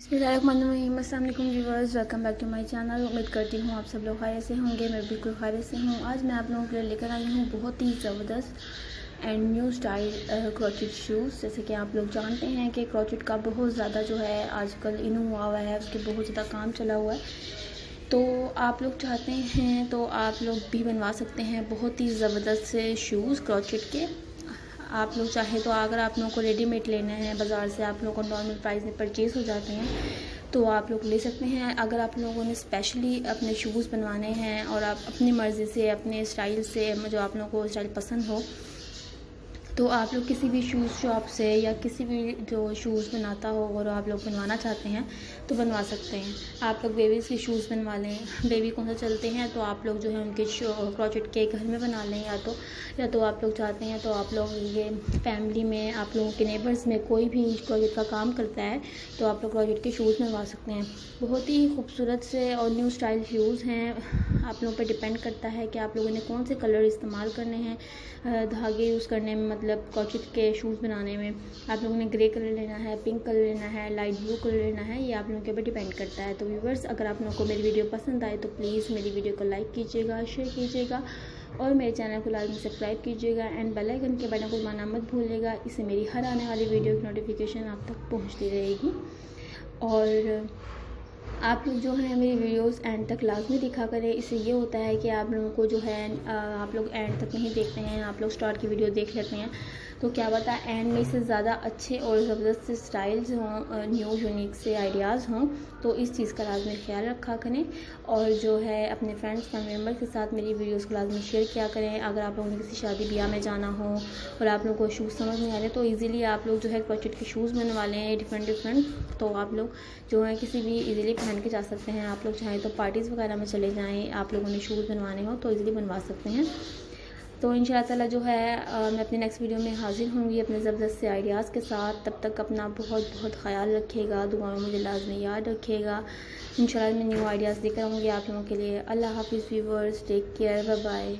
बिस्मिल्लाहिर्रहमानिर्रहीम। अस्सलाम वालेकुम viewers, welcome back to my channel. उम्मीद करती हूँ आप सब लोग खैरियत से होंगे। मैं बिल्कुल खैरियत से हूँ। आज मैं आप लोगों के लिए लेकर आई हूँ बहुत ही ज़बरदस्त and new style crochet shoes. जैसे कि आप लोग जानते हैं कि क्रोचेट का बहुत ज़्यादा जो है आजकल इन हुआ है, उसके बहुत ज़्यादा काम चला हुआ है। तो आप लोग चाहते हैं तो आप लोग भी बनवा सकते हैं बहुत ही ज़बरदस्त से शूज़ क्रोचेट के। आप लोग चाहे तो अगर आप लोगों को रेडीमेड लेना है बाज़ार से, आप लोगों को नॉर्मल प्राइस में परचेज़ हो जाते हैं तो आप लोग ले सकते हैं। अगर आप लोगों ने स्पेशली अपने शूज़ बनवाने हैं और आप अपनी मर्ज़ी से अपने स्टाइल से जो आप लोगों को स्टाइल पसंद हो तो आप लोग किसी भी शूज़ शॉप से या किसी भी जो शूज़ बनाता हो और आप लोग बनवाना चाहते हैं तो बनवा सकते हैं। आप लोग बेबीज़ के शूज़ बनवा लें, बेबी कौन सा चलते हैं तो आप लोग जो है उनके क्रोचेट के घर में बना लें, या तो आप लोग चाहते हैं तो आप लोग ये फैमिली में आप लोगों के नेबर्स में कोई भी क्रोचेट का काम करता है तो आप लोग क्रोचेट के शूज़ बनवा सकते हैं। बहुत ही खूबसूरत से और न्यू स्टाइल शूज़ हैं। आप लोगों पर डिपेंड करता है कि आप लोगों ने कौन से कलर इस्तेमाल करने हैं धागे यूज़ करने में, मतलब क्रोचेट के शूज़ बनाने में। आप लोगों ने ग्रे कलर लेना है, पिंक कलर लेना है, लाइट ब्लू कलर लेना है, ये आप लोगों के ऊपर डिपेंड करता है। तो व्यूअर्स, अगर आप लोगों को मेरी वीडियो पसंद आए तो प्लीज़ मेरी वीडियो को लाइक कीजिएगा, शेयर कीजिएगा और मेरे चैनल को लाजमी सब्सक्राइब कीजिएगा एंड बेल आइकन के बटन को दबाना मत भूलिएगा। इससे मेरी हर आने वाली वीडियो की नोटिफिकेशन आप तक पहुँचती रहेगी। और आप लोग जो है मेरी वीडियोस एंड तक लाजमी दिखा करें। इससे ये होता है कि आप लोगों को जो है आप लोग एंड तक नहीं देखते हैं, आप लोग स्टार्ट की वीडियो देख लेते हैं तो क्या पता एंड में इससे ज़्यादा अच्छे और ज़बरदस्त से स्टाइल्स हों, न्यू यूनिक से आइडियाज़ हों। तो इस चीज़ का लाजमी ख्याल रखा करें और जो है अपने फ्रेंड्स फैमिली मेम्बर के साथ मेरी वीडियोस को लाजमी शेयर किया करें। अगर आप लोगों ने किसी शादी ब्याह में जाना हो और आप लोगों को शूज़ समझ नहीं आ रहे तो ईज़िली आप लोग जो है क्रोचेट के शूज़ बनवा लें डिफरेंट, तो आप लोग जो है किसी भी ईज़िली पहन के जा सकते हैं। आप लोग चाहें तो पार्टीज़ वगैरह में चले जाएँ, आप लोगों ने शूज़ बनवाने हो तो ईज़िली बनवा सकते हैं। तो इंशाल्लाह ताला जो है मैं अपनी नेक्स्ट वीडियो में हाज़िर होंगी अपने ज़बरदस्त से आइडियाज़ के साथ। तब तक अपना बहुत बहुत ख्याल रखिएगा, दुआ में मुझे लाजमी याद रखिएगा। इंशाल्लाह मैं न्यू आइडियाज़ लेकर आऊँगी आप लोगों के लिए। अल्लाह हाफ़िज़ viewers, take care, bye bye.